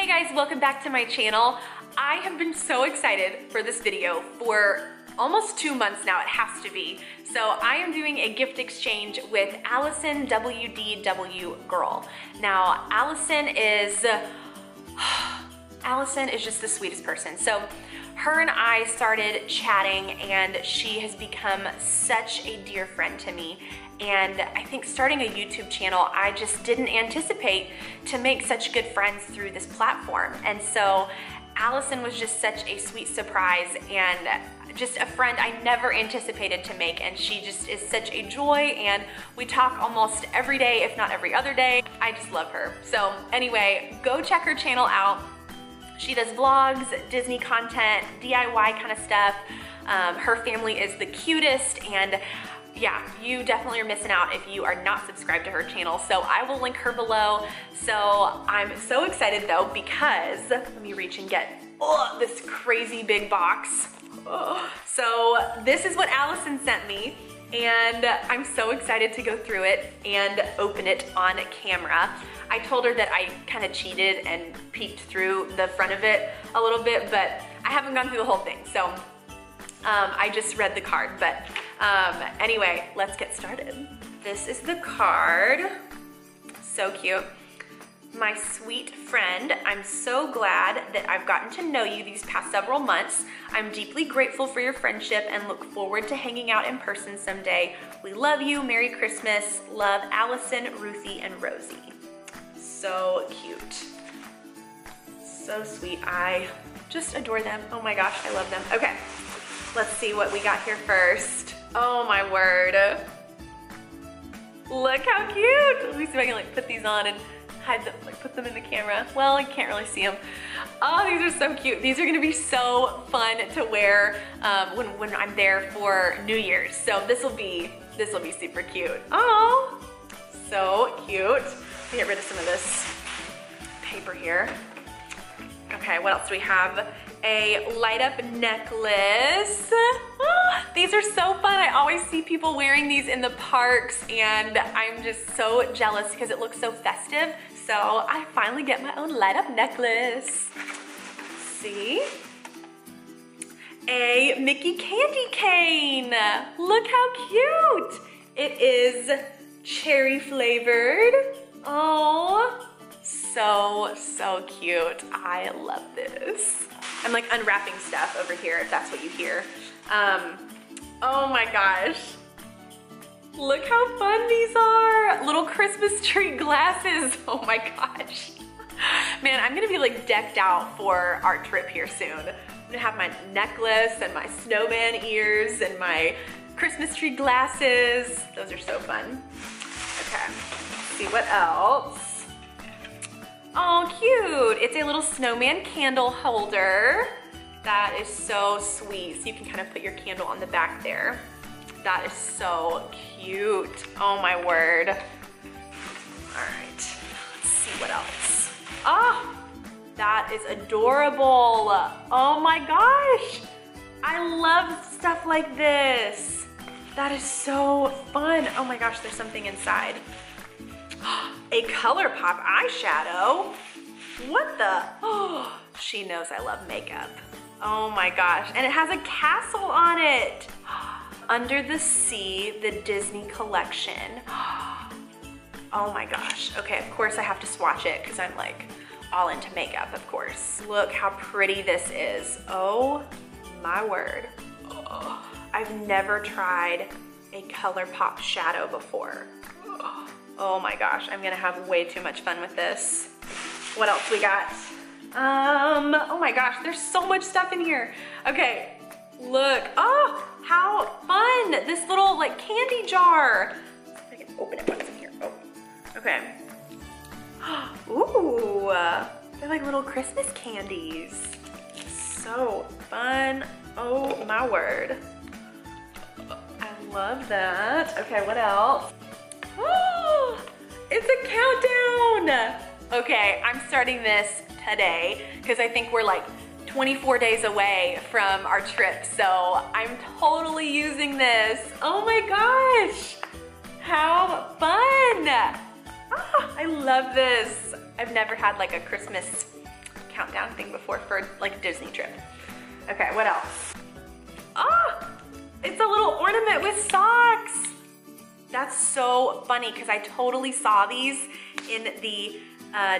Hey guys, welcome back to my channel. I have been so excited for this video for almost 2 months now, it has to be. So I am doing a gift exchange with Allison WDWGirl. Now, Allison is just the sweetest person. So her and I started chatting and she has become such a dear friend to me. And I think starting a YouTube channel, I just didn't anticipate to make such good friends through this platform. And so Allison was just such a sweet surprise and just a friend I never anticipated to make, and she just is such a joy, and we talk almost every day, if not every other day. I just love her. So anyway, go check her channel out. She does vlogs, Disney content, DIY kind of stuff. Her family is the cutest, and yeah, you definitely are missing out if you are not subscribed to her channel. So I will link her below. So I'm so excited though, because let me reach and get this crazy big box. So this is what Allison sent me, and I'm so excited to go through it and open it on camera. I told her that I kind of cheated and peeked through the front of it a little bit, but I haven't gone through the whole thing. So I just read the card, but anyway, let's get started. This is the card. So cute. My sweet friend, I'm so glad that I've gotten to know you these past several months. I'm deeply grateful for your friendship and look forward to hanging out in person someday. We love you. Merry Christmas. Love, Allison, Ruthie, and Rosie. So cute. So sweet. I just adore them. Oh my gosh, I love them. Okay, let's see what we got here first. Oh my word. Look how cute. Let me see if I can like put these on and hide them, like put them in the camera. Well, I can't really see them. Oh, these are so cute. These are gonna be so fun to wear when I'm there for New Year's. So this will be super cute. Oh, so cute. Let me get rid of some of this paper here. Okay, what else do we have? A light up necklace. Oh, these are so fun. I always see people wearing these in the parks and I'm just so jealous because it looks so festive. So I finally get my own light up necklace. See? A Mickey candy cane. Look how cute. It is cherry flavored. Oh, so cute. I love this. I'm like unwrapping stuff over here if that's what you hear. Oh my gosh. Look how fun these are. Little Christmas tree glasses. Oh my gosh. Man, I'm gonna be like decked out for our trip here soon. I'm gonna have my necklace and my snowman ears and my Christmas tree glasses. Those are so fun. Okay, let's see what else. Oh, cute. It's a little snowman candle holder. That is so sweet. So you can kind of put your candle on the back there. That is so cute. Oh my word. All right, let's see what else. Oh, that is adorable. Oh my gosh. I love stuff like this. That is so fun. Oh my gosh, there's something inside. A ColourPop eyeshadow. What the? Oh, she knows I love makeup. Oh my gosh, and it has a castle on it. Under the Sea, the Disney collection. Oh my gosh. Okay, of course I have to swatch it because I'm like all into makeup, of course. Look how pretty this is. Oh my word. Oh, I've never tried a ColourPop shadow before. Oh my gosh, I'm gonna have way too much fun with this. What else we got? Oh my gosh, there's so much stuff in here. Okay, look, oh, how fun. This little like candy jar. Let's see if I can open it what's in here. Oh, okay. Ooh, they're like little Christmas candies. So fun. Oh my word. I love that. Okay, what else? Oh, it's a countdown. Okay, I'm starting this today because I think we're like 24 days away from our trip. So I'm totally using this. Oh my gosh, how fun. Ah, I love this. I've never had like a Christmas countdown thing before for like a Disney trip. Okay, what else? Ah, it's a little ornament with socks. That's so funny because I totally saw these in the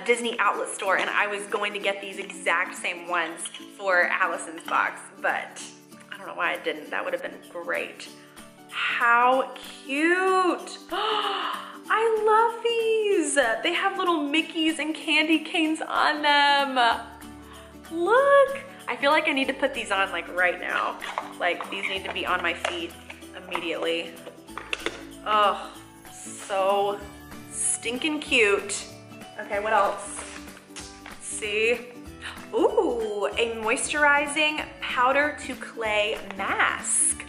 Disney outlet store and I was going to get these exact same ones for Allison's box, but I don't know why I didn't. That would have been great. How cute. I love these. They have little Mickeys and candy canes on them. Look. I feel like I need to put these on like right now. Like these need to be on my feet immediately. Oh, so stinking cute. Okay, what else? Let's see. Ooh, a moisturizing powder to clay mask.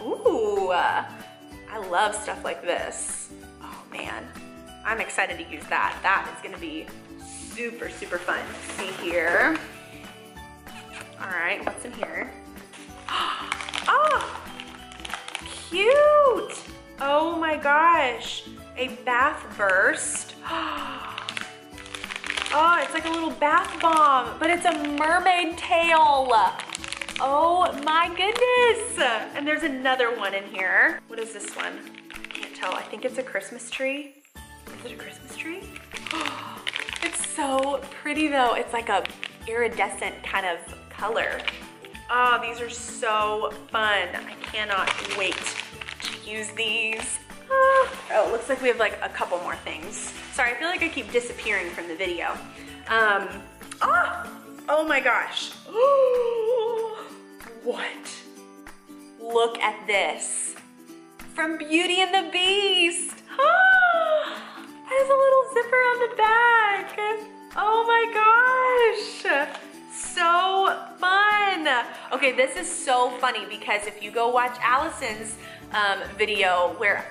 Ooh, I love stuff like this. Oh man, I'm excited to use that. That is gonna be super, super fun. Let's see here. All right, what's in here? Oh, cute. Oh my gosh, a bath burst. Oh, it's like a little bath bomb, but it's a mermaid tail. Oh my goodness. And there's another one in here. What is this one? I can't tell. I think it's a Christmas tree. Is it a Christmas tree? It's so pretty though. It's like a iridescent kind of color. Oh, these are so fun. I cannot wait to use these. Oh, it looks like we have like a couple more things. Sorry, I feel like I keep disappearing from the video. Oh my gosh. What? Look at this. From Beauty and the Beast. There's a little zipper on the back. Oh my gosh. So fun. Okay, this is so funny because if you go watch Allison's video where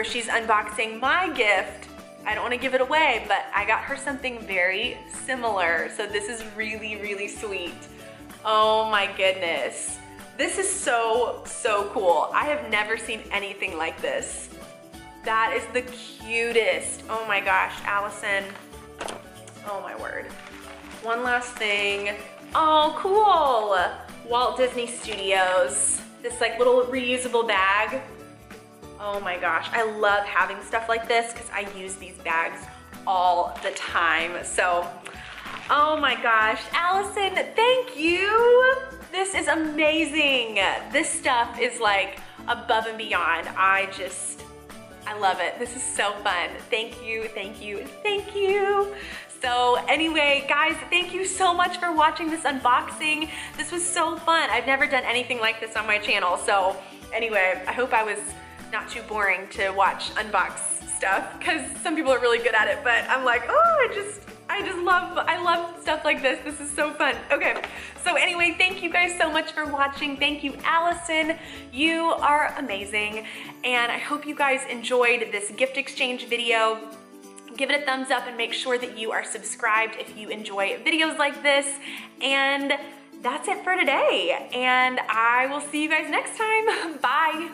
she's unboxing my gift, I don't want to give it away, but I got her something very similar. So this is really, really sweet. Oh my goodness. This is so, so cool. I have never seen anything like this. That is the cutest. Oh my gosh, Allison. Oh my word. One last thing. Oh, cool. Walt Disney Studios. This like little reusable bag. Oh my gosh, I love having stuff like this because I use these bags all the time. So, oh my gosh, Allison, thank you. This is amazing. This stuff is like above and beyond. I love it. This is so fun. Thank you, thank you, thank you. So anyway, guys, thank you so much for watching this unboxing. This was so fun. I've never done anything like this on my channel. So anyway, I hope I was not too boring to watch unbox stuff because some people are really good at it, but I'm like, oh, I love stuff like this. This is so fun. Okay, so anyway, thank you guys so much for watching. Thank you, Allison. You are amazing. And I hope you guys enjoyed this gift exchange video. Give it a thumbs up and make sure that you are subscribed if you enjoy videos like this. And that's it for today. And I will see you guys next time. Bye.